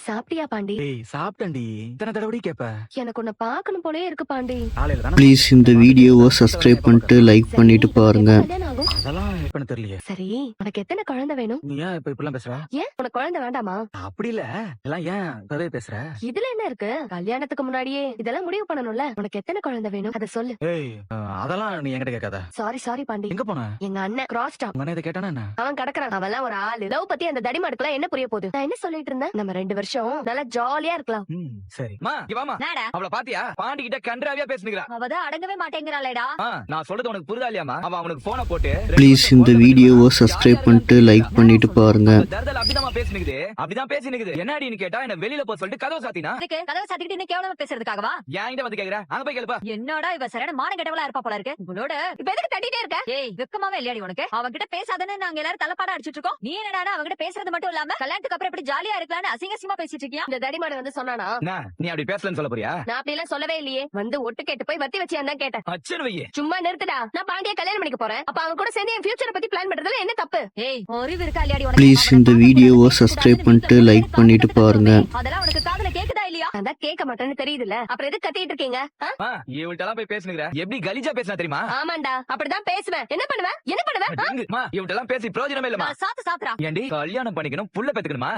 சாப்பிட்டியா பாண்டி? ஏய் சாப்பிட்டேன்டி. இத்தனை தடவை கேப்ப. எனக்கு உன்னை பார்க்கணும் போலயே இருக்கு பாண்டி. காலையில தானே. ப்ளீஸ் இந்த வீடியோவை சப்ஸ்கிரைப் பண்ணிட்டு லைக் பண்ணிட்டு பாருங்க. கல்யாணம் ஆகும். அதெல்லாம் எப்பன்னு தெரியலையே. சரி, உனக்கு எத்தனை குழந்தை வேணும்? நீ ஏன் இப்ப இப்படிலாம் பேசுற? ஏன் உனக்கு குழந்தை வேண்டாமா? அப்படி இல்ல. எல்லாம் ஏன் இப்பவே பேசுற? இதுல என்ன இருக்கு? கல்யாணத்துக்கு முன்னாடியே இதெல்லாம் முடிவு பண்ணணும்ல. உனக்கு எத்தனை குழந்தை வேணும் அத சொல்லு. ஏய் அதெல்லாம் நீ என்கிட்ட கேட்காத. சாரி பாண்டி. எங்க போன? எங்க அண்ணன் கிராஸ் டாப். உங்க அண்ணன் இதை கேட்டானா என்ன? அவன் கடக்குறான். அவன்லாம் ஒரு ஆளு. லவ் பத்தி அந்த தடிமாடுக்குலாம் என்ன புரிய போகுது? நான் என்ன சொல்லிட்டு இருந்தேன்? நம்ம 2 வருஷம் நல்லா ஜாலியா இருக்கலாம். சரி. மா இங்க வாமா. அவள பாத்தியா? பாண்டி கிட்ட கண்டராவியா பேசுறா. அவதான் அடங்கவே மாட்டேங்கறாளேடா. நான் சொல்றது உனக்கு புரியுதா இல்லையாமா? அவ அவனுக்கு போனை போட்டு ப்ளீஸ் இந்த வீடியோவை சப்ஸ்கிரைப் பண்ணிட்டு லைக் பண்ணிட்டு பாருங்க. தர்தல் அப்படிதான் பேசினுக்குது. அப்படிதான் பேசினுக்குது. என்னடின்னு கேட்டா என்ன வெளியில போ சொல்லிட்டு கதவை சாத்தினா. இதுக்கு கதவை சாத்திக்கிட்டு என்ன கேவலமா பேசுறதுக்காகவா? ஏன் இங்க வந்து கேக்குற? அங்க போய் கேளுப்பா. என்னடா இவ சரியான மானம் கெட்டவளா இருப்பா போல இருக்கு. உங்களோட இப்ப எதுக்கு தட்டிட்டே இருக்க? ஏய் வெக்கமாவே இல்லையாடி உனக்கு? அவன்கிட்ட பேசாதன்னு நாங்க எல்லாரும் தலைப்பாடா அடிச்சிட்டு இருக்கோம். நீ என்னடா அவன்கிட்ட பேசுறது மட்டும் இல்லாம கல்யாணத்துக்கு அப்புறம் இப்படி ஜாலியா இருக்கலாம்னு அசிங்கமா பேசிட்டு இருக்கியா? இந்த தடிமாடு வந்து சொன்னானா? நீ அப்படி பேசலன்னு சொல்ல போறியா? நான் அப்படி எல்லாம் சொல்லவே இல்லையே. வந்து ஒட்டு கேட்டு போய் வத்தி வச்சியான்னு தான் கேட்டேன். அச்சன் வையே. சும்மா நிறுத்துடா. நான் பாண்டிய கல்யாணம் பண்ணிக்க போறேன். அப்ப அவன் கூட சேர்ந்து என் ஃபியூச்சரை பத்தி பிளான் பண்றதுல என்ன தப்பு? ஏய் அறிவு இருக்கா இல்லையாடி உனக்கு? ப்ளீஸ் இந்த வீடியோவை சப்ஸ்கிரைப் பண்ணிட்டு லைக் பண்ணிட்டு பாருங்க. அதெல்லாம் உனக்கு காதுல கேக்குதா இல்லையா? அதான் கேட்க மாட்டேன்னு தெரியுதுல்ல. அப்புறம் எதுக்கு கத்திட்டு இருக்கீங்க? இவள்ட்டெல்லாம் போய் பேசுனுங்கற. எப்படி கலிஜா பேசினா தெரியுமா? ஆமாண்டா, அப்படிதான் பேசுவேன். என்ன பண்ணுவேன்? என்ன பண்ணுவேன்? இவள்ட்டெல்லாம் பேசி பிரயோஜனமே இல்லமா. சாத்துறா. ஏண்டி கல்யாணம் பண்ணிக்கணும் புள்ள பெத்துக்கணுமா?